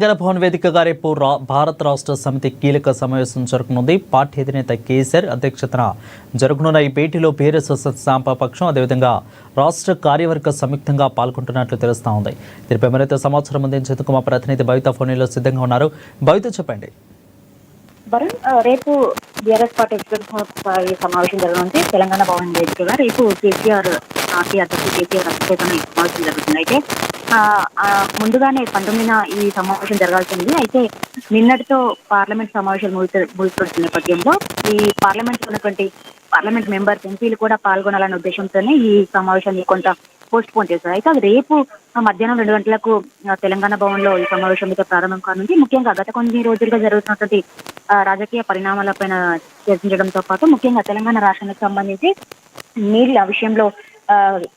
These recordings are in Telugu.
భవన్ వేదికగా రేపు భారత రాష్ట్ర సమితి కీలక సమావేశం జరగనుంది. పార్టీ అధినేత కేసీఆర్ అధ్యక్షతన జరగనున్న ఈ భేటీలో బీఆర్ఎస్ సాంపా పక్షం అదేవిధంగా రాష్ట్ర కార్యవర్గ సంయుక్తంగా పాల్గొంటున్నట్లు తెలుస్తా ఉంది. దీనిపై మరింత సమాచారం అందించేందుకు మా ప్రతినిధి భవిత ఫోన్లో సిద్ధంగా ఉన్నారు. భవిత చెప్పండి. రేపు బీఆర్ఎస్ పార్టీ సమావేశం జరగనుంది. తెలంగాణ భవన్ వేదికగా రేపు కేసీఆర్ పార్టీ అధ్యక్షుడు కేసీఆర్ అధ్యక్షతన ఈ సమావేశం జరుగుతుంది. అయితే ముందుగానే 19న ఈ సమావేశం జరగాల్సింది. అయితే నిన్నటితో పార్లమెంట్ సమావేశాలు ముగిస్తున్న నేపథ్యంలో ఈ పార్లమెంట్ మెంబర్స్ ఎంపీలు కూడా పాల్గొనాలనే ఉద్దేశంతోనే ఈ సమావేశాన్ని కొంత పోస్ట్ పోన్ చేశారు. అయితే అది రేపు మధ్యాహ్నం 2 గంటలకు తెలంగాణ భవన్ లో ఈ సమావేశం అయితే ప్రారంభం కానుంది. ముఖ్యంగా గత కొన్ని రోజులుగా జరుగుతున్నటువంటి రాజకీయ పరిణామాలపైన చర్చించడంతో పాటు ముఖ్యంగా తెలంగాణ రాష్ట్రానికి సంబంధించి నీళ్ల విషయంలో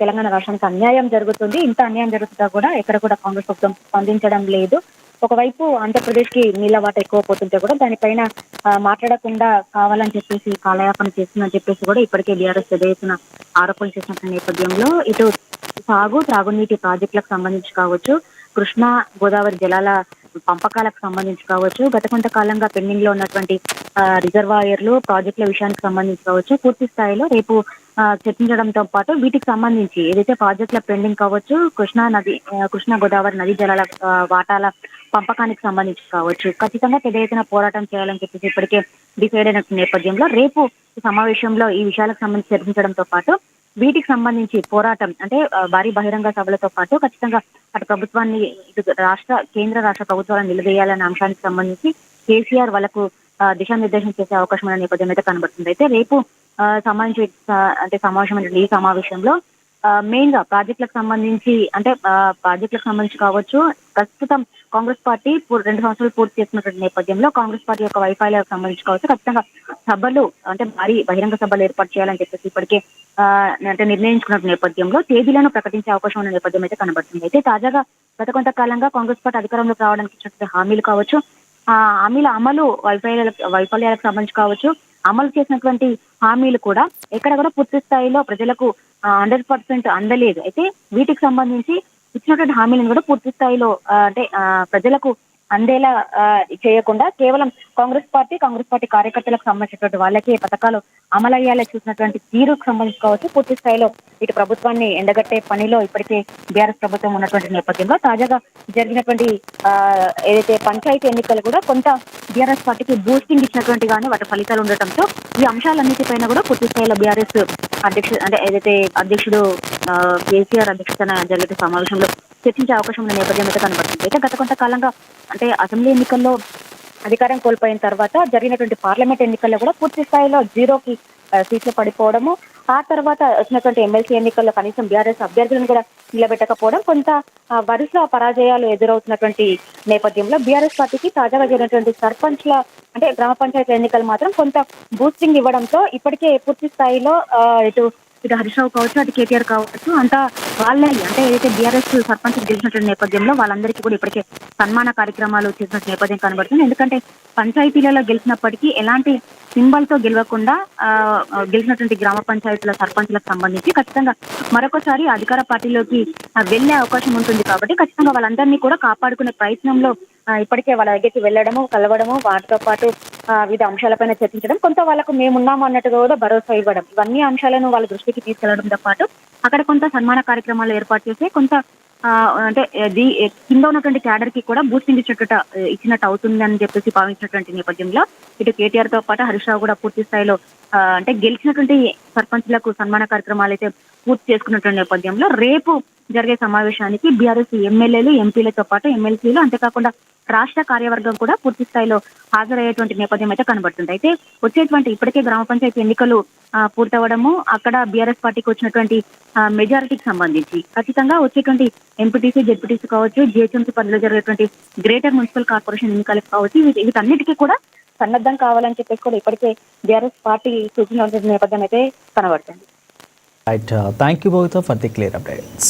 తెలంగాణ రాష్ట్రానికి అన్యాయం జరుగుతుంది. ఇంత అన్యాయం జరుగుతుందా కూడా ఎక్కడ కూడా కాంగ్రెస్ ప్రభుత్వం స్పందించడం లేదు. ఒకవైపు ఆంధ్రప్రదేశ్ కి నీళ్ల వాట ఎక్కువ పోతుంటే కూడా దానిపైన మాట్లాడకుండా కావాలని చెప్పేసి కాలయాపన చేస్తుందని చెప్పేసి కూడా ఇప్పటికే బీఆర్ఎస్ పెద్ద ఆరోపణలు చేసిన నేపథ్యంలో ఇటు త్రాగునీటి ప్రాజెక్టులకు సంబంధించి కావచ్చు, కృష్ణా గోదావరి జలాల పంపకాలకు సంబంధించి కావచ్చు, గత కొంతకాలంగా పెండింగ్ లో ఉన్నటువంటి రిజర్వాయర్లు ప్రాజెక్టుల విషయానికి సంబంధించి కావచ్చు, పూర్తి స్థాయిలో రేపు చర్చించడంతో పాటు వీటికి సంబంధించి ఏదైతే ప్రాజెక్టుల పెండింగ్ కావచ్చు, కృష్ణా గోదావరి నదీ జలాల వాటాల పంపకానికి సంబంధించి కావచ్చు, ఖచ్చితంగా పెద్ద ఎత్తున పోరాటం చేయాలని చెప్పేసి ఇప్పటికే డిసైడ్ అయిన నేపథ్యంలో రేపు ఈ సమావేశంలో ఈ విషయాలకు సంబంధించి చర్చించడంతో పాటు వీటికి సంబంధించి పోరాటం అంటే భారీ బహిరంగ సభలతో పాటు ఖచ్చితంగా అటు ప్రభుత్వాన్ని ఇటు కేంద్ర రాష్ట్ర ప్రభుత్వాలను నిలదీయాలనే అంశానికి సంబంధించి కేసీఆర్ వాళ్ళకు దిశానిర్దేశం చేసే అవకాశం అనే నేపథ్యం అయితే కనబడుతుంది. అయితే రేపు ఈ సమావేశంలో మెయిన్ గా ప్రాజెక్టులకు సంబంధించి కావచ్చు, ప్రస్తుతం కాంగ్రెస్ పార్టీ 2 సంవత్సరాలు పూర్తి చేస్తున్నటువంటి నేపథ్యంలో కాంగ్రెస్ పార్టీ యొక్క వైఫల్యాలకు సంబంధించి కావచ్చు, ఖచ్చితంగా సభలు అంటే భారీ బహిరంగ సభలు ఏర్పాటు చేయాలని చెప్పేసి ఇప్పటికే నిర్ణయించుకున్న నేపథ్యంలో తేదీలను ప్రకటించే అవకాశం ఉన్న నేపథ్యం అయితే కనబడుతుంది. అయితే తాజాగా గత కొంతకాలంగా కాంగ్రెస్ పార్టీ అధికారంలోకి రావడానికి ఇచ్చినటువంటి హామీలు కావచ్చు, హామీల అమలు వైఫల్యాలకు సంబంధించి కావచ్చు, అమలు చేసినటువంటి హామీలు కూడా ఎక్కడ కూడా పూర్తి స్థాయిలో ప్రజలకు 100% అందలేదు. అయితే వీటికి సంబంధించి ఇచ్చినటువంటి హామీలను కూడా పూర్తి స్థాయిలో ప్రజలకు అందేలా చేయకుండా కేవలం కాంగ్రెస్ పార్టీ కార్యకర్తలకు సంబంధించినటువంటి వాళ్ళకే పథకాలు అమలయ్యేలా చూసినటువంటి తీరుకు సంబంధించి కావచ్చు, పూర్తి స్థాయిలో ఇటు ప్రభుత్వాన్ని ఎండగట్టే పనిలో ఇప్పటికే బీఆర్ఎస్ ప్రభుత్వం ఉన్నటువంటి నేపథ్యంలో తాజాగా జరిగినటువంటి ఏదైతే పంచాయతీ ఎన్నికలు కూడా కొంత బీఆర్ఎస్ పార్టీకి బూస్టింగ్ ఇచ్చినటువంటి గానీ వాటి ఫలితాలు ఉండటంతో ఈ అంశాలన్నిటిపైన కూడా పూర్తి స్థాయిలో బీఆర్ఎస్ అధ్యక్షుడు కేసీఆర్ అధ్యక్షతన జరిగే సమావేశంలో చర్చించే అవకాశం ఉన్న నేపథ్యం అయితే కనబడుతుంది. అయితే గత కొంతకాలంగా అసెంబ్లీ ఎన్నికల్లో అధికారం కోల్పోయిన తర్వాత జరిగినటువంటి పార్లమెంట్ ఎన్నికల్లో కూడా పూర్తి స్థాయిలో 0కి సీట్లు పడిపోవడము, ఆ తర్వాత వచ్చినటువంటి ఎమ్మెల్సీ ఎన్నికల్లో కనీసం బీఆర్ఎస్ అభ్యర్థులను కూడా నిలబెట్టకపోవడం, కొంత వరుస పరాజయాలు ఎదురవుతున్నటువంటి నేపథ్యంలో బీఆర్ఎస్ పార్టీకి తాజాగా జరిగినటువంటి గ్రామ పంచాయతీ ఎన్నికలు మాత్రం కొంత బూస్టింగ్ ఇవ్వడంతో ఇప్పటికే పూర్తి స్థాయిలో ఇటు హరీష్ రావు కావచ్చు, అటు కేటీఆర్ కావచ్చు, అంతా వాళ్ళే ఏదైతే బీఆర్ఎస్ సర్పంచ్ గెలిచినటువంటి నేపథ్యంలో వాళ్ళందరికీ కూడా ఇప్పటికే సన్మాన కార్యక్రమాలు చేసిన నేపథ్యం కనబడుతుంది. ఎందుకంటే పంచాయతీలలో గెలిచినప్పటికీ ఎలాంటి సింబల్ తో గెలవకుండా గెలిచినటువంటి గ్రామ పంచాయతీల సర్పంచ్లకు సంబంధించి ఖచ్చితంగా మరొకసారి అధికార పార్టీలోకి వెళ్లే అవకాశం ఉంటుంది. కాబట్టి ఖచ్చితంగా వాళ్ళందరినీ కూడా కాపాడుకునే ప్రయత్నంలో ఇప్పటికే వాళ్ళ దగ్గరికి వెళ్ళడము, కలవడము, వాటితో పాటు వివిధ అంశాలపైన చర్చించడం, కొంత వాళ్ళకు మేమున్నాము అన్నట్టుగా కూడా భరోసా ఇవ్వడం, ఇవన్నీ అంశాలను వాళ్ళ దృష్టికి తీసుకెళ్లడంతో పాటు అక్కడ కొంత సన్మాన కార్యక్రమాలు ఏర్పాటు చేసి కొంత కింద ఉన్నటువంటి క్యాడర్ కి కూడా బూస్టింగ్ ఇచ్చినట్టు అవుతుందని చెప్పేసి భావించినటువంటి నేపథ్యంలో ఇటు కేటీఆర్ తో పాటు హరీష్ రావు కూడా పూర్తి స్థాయిలో గెలిచినటువంటి సర్పంచ్లకు సన్మాన కార్యక్రమాలు అయితే పూర్తి చేసుకున్నటువంటి నేపథ్యంలో రేపు జరిగే సమావేశానికి బీఆర్ఎస్ ఎమ్మెల్యేలు, ఎంపీలతో పాటు ఎమ్మెల్సీలు, అంతేకాకుండా రాష్ట్ర కార్యవర్గం కూడా పూర్తి స్థాయిలో హాజరయ్యేటువంటి నేపథ్యం అయితే కనబడుతుంది. అయితే వచ్చేటువంటి ఇప్పటికే గ్రామ పంచాయతీ ఎన్నికలు పూర్తవడము, అక్కడ బీఆర్ఎస్ పార్టీకి వచ్చినటువంటి మెజారిటీకి సంబంధించి ఖచ్చితంగా వచ్చేటువంటి ఎంపీటీసీ, జెడ్పీటీసీ కావచ్చు, జిహెచ్ఎంసీ పరిధిలో జరిగేటువంటి గ్రేటర్ మున్సిపల్ కార్పొరేషన్ ఎన్నికలకు కావచ్చు, వీటన్నిటికీ కూడా సన్నద్ధం కావాలని చెప్పేసి కూడా ఇప్పటికే బీఆర్ఎస్ పార్టీ సూచన నేపథ్యం అయితే కనబడుతుంది. Right. Thank you both for the clear updates.